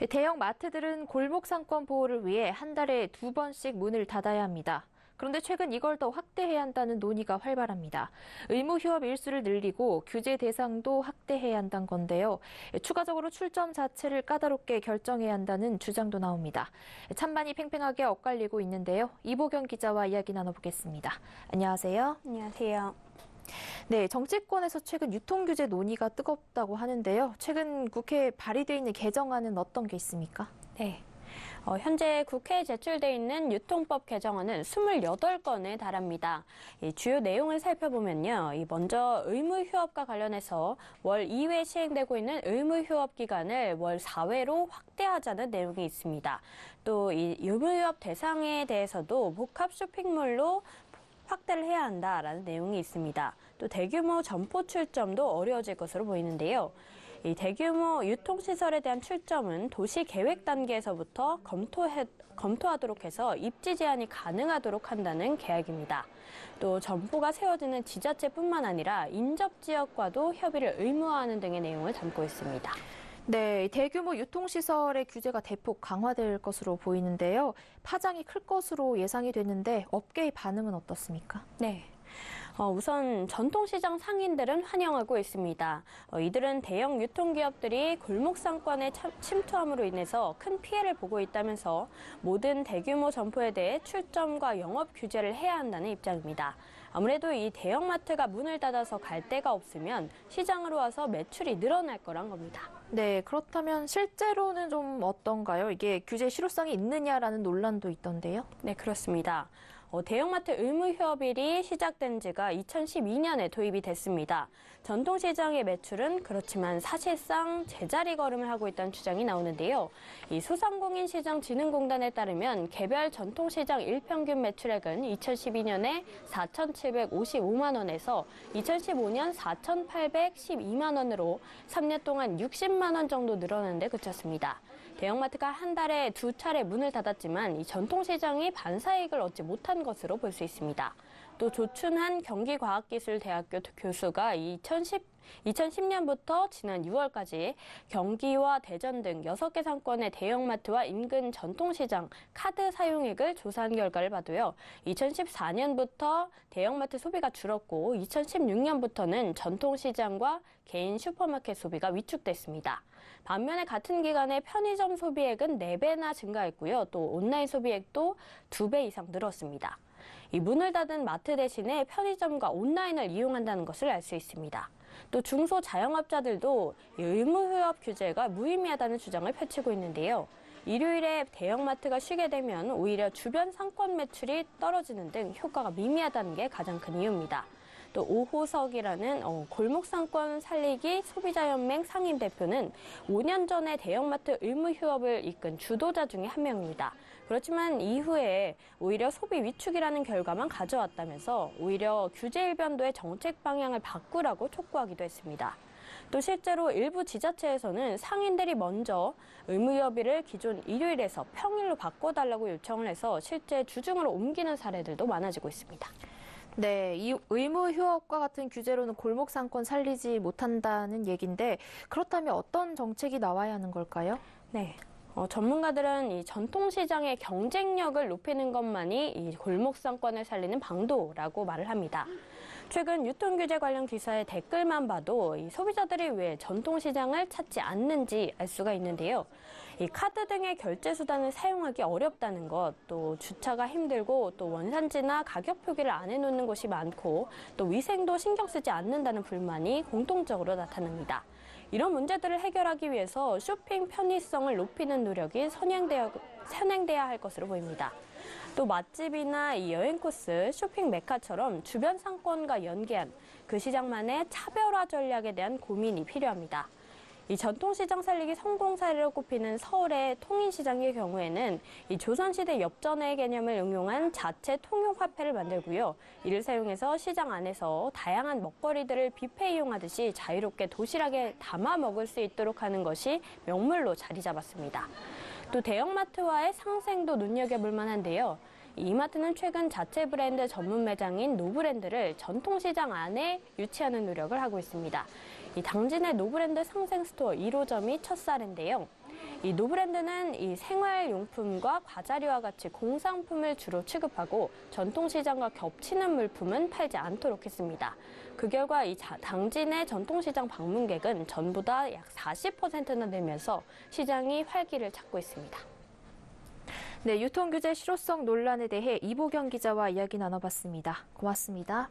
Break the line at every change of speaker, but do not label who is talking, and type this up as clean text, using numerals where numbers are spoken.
대형 마트들은 골목 상권 보호를 위해 한 달에 2번씩 문을 닫아야 합니다. 그런데 최근 이걸 더 확대해야 한다는 논의가 활발합니다. 의무 휴업 일수를 늘리고 규제 대상도 확대해야 한다는 건데요. 추가적으로 출점 자체를 까다롭게 결정해야 한다는 주장도 나옵니다. 찬반이 팽팽하게 엇갈리고 있는데요. 이보경 기자와 이야기 나눠보겠습니다. 안녕하세요.
안녕하세요.
네, 정치권에서 최근 유통규제 논의가 뜨겁다고 하는데요. 최근 국회에 발의돼 있는 개정안은 어떤 게 있습니까?
네. 현재 국회에 제출돼 있는 유통법 개정안은 28건에 달합니다. 이 주요 내용을 살펴보면요. 먼저 의무휴업과 관련해서 월 2회 시행되고 있는 의무휴업 기간을 월 4회로 확대하자는 내용이 있습니다. 또 이 의무휴업 대상에 대해서도 복합 쇼핑몰로 확대를 해야 한다라는 내용이 있습니다. 또 대규모 점포 출점도 어려워질 것으로 보이는데요. 이 대규모 유통시설에 대한 출점은 도시 계획 단계에서부터 검토하도록 해서 입지 제한이 가능하도록 한다는 계약입니다. 또 점포가 세워지는 지자체뿐만 아니라 인접 지역과도 협의를 의무화하는 등의 내용을 담고 있습니다.
네, 대규모 유통시설의 규제가 대폭 강화될 것으로 보이는데요. 파장이 클 것으로 예상이 되는데 업계의 반응은 어떻습니까?
네. 우선 전통시장 상인들은 환영하고 있습니다. 이들은 대형 유통기업들이 골목 상권의 침투함으로 인해서 큰 피해를 보고 있다면서 모든 대규모 점포에 대해 출점과 영업 규제를 해야 한다는 입장입니다. 아무래도 이 대형마트가 문을 닫아서 갈 데가 없으면 시장으로 와서 매출이 늘어날 거란 겁니다.
네, 그렇다면 실제로는 좀 어떤가요? 이게 규제 실효성이 있느냐라는 논란도 있던데요.
네, 그렇습니다. 대형마트 의무휴업일이 시작된 지가 2012년에 도입이 됐습니다. 전통시장의 매출은 그렇지만 사실상 제자리 걸음을 하고 있다는 주장이 나오는데요. 이 소상공인시장진흥공단에 따르면 개별 전통시장 일평균 매출액은 2012년에 4,755만 원에서 2015년 4,812만 원으로 3년 동안 60만 원 정도 늘어나는 데 그쳤습니다. 대형마트가 한 달에 2차례 문을 닫았지만 이 전통시장이 반사이익을 얻지 못한 것으로 볼 수 있습니다. 또 조춘한 경기과학기술대학교 교수가 2010년부터 지난 6월까지 경기와 대전 등 6개 상권의 대형마트와 인근 전통시장 카드 사용액을 조사한 결과를 봐도요. 2014년부터 대형마트 소비가 줄었고 2016년부터는 전통시장과 개인 슈퍼마켓 소비가 위축됐습니다. 반면에 같은 기간에 편의점 소비액은 4배나 증가했고요. 또 온라인 소비액도 2배 이상 늘었습니다. 이 문을 닫은 마트 대신에 편의점과 온라인을 이용한다는 것을 알 수 있습니다. 또 중소 자영업자들도 의무휴업 규제가 무의미하다는 주장을 펼치고 있는데요. 일요일에 대형마트가 쉬게 되면 오히려 주변 상권 매출이 떨어지는 등 효과가 미미하다는 게 가장 큰 이유입니다. 또 오호석이라는 골목상권 살리기 소비자연맹 상임 대표는 5년 전에 대형마트 의무휴업을 이끈 주도자 중에 한 명입니다. 그렇지만 이후에 오히려 소비 위축이라는 결과만 가져왔다면서 오히려 규제 일변도의 정책 방향을 바꾸라고 촉구하기도 했습니다. 또 실제로 일부 지자체에서는 상인들이 먼저 의무휴업일을 기존 일요일에서 평일로 바꿔달라고 요청을 해서 실제 주중으로 옮기는 사례들도 많아지고 있습니다.
네, 이 의무 휴업과 같은 규제로는 골목 상권 살리지 못한다는 얘기인데 그렇다면 어떤 정책이 나와야 하는 걸까요?
네. 전문가들은 이 전통시장의 경쟁력을 높이는 것만이 이 골목 상권을 살리는 방도라고 말을 합니다. 최근 유통규제 관련 기사의 댓글만 봐도 이 소비자들이 왜 전통시장을 찾지 않는지 알 수가 있는데요. 이 카드 등의 결제 수단을 사용하기 어렵다는 것, 또 주차가 힘들고 또 원산지나 가격 표기를 안 해놓는 곳이 많고 또 위생도 신경 쓰지 않는다는 불만이 공통적으로 나타납니다. 이런 문제들을 해결하기 위해서 쇼핑 편의성을 높이는 노력이 선행돼야 할 것으로 보입니다. 또 맛집이나 이 여행 코스, 쇼핑 메카처럼 주변 상권과 연계한 그 시장만의 차별화 전략에 대한 고민이 필요합니다. 이 전통시장 살리기 성공 사례로 꼽히는 서울의 통인시장의 경우에는 이 조선시대 엽전의 개념을 응용한 자체 통용화폐를 만들고요. 이를 사용해서 시장 안에서 다양한 먹거리들을 뷔페 이용하듯이 자유롭게 도시락에 담아 먹을 수 있도록 하는 것이 명물로 자리 잡았습니다. 또 대형마트와의 상생도 눈여겨볼 만한데요. 이마트는 최근 자체 브랜드 전문 매장인 노브랜드를 전통시장 안에 유치하는 노력을 하고 있습니다. 이 당진의 노브랜드 상생 스토어 1호점이 첫 사례인데요. 이 노브랜드는 이 생활용품과 과자류와 같이 공산품을 주로 취급하고 전통시장과 겹치는 물품은 팔지 않도록 했습니다. 그 결과 이 당진의 전통시장 방문객은 전보다 약 40%나 늘면서 시장이 활기를 찾고 있습니다.
네, 유통규제 실효성 논란에 대해 이보경 기자와 이야기 나눠봤습니다. 고맙습니다.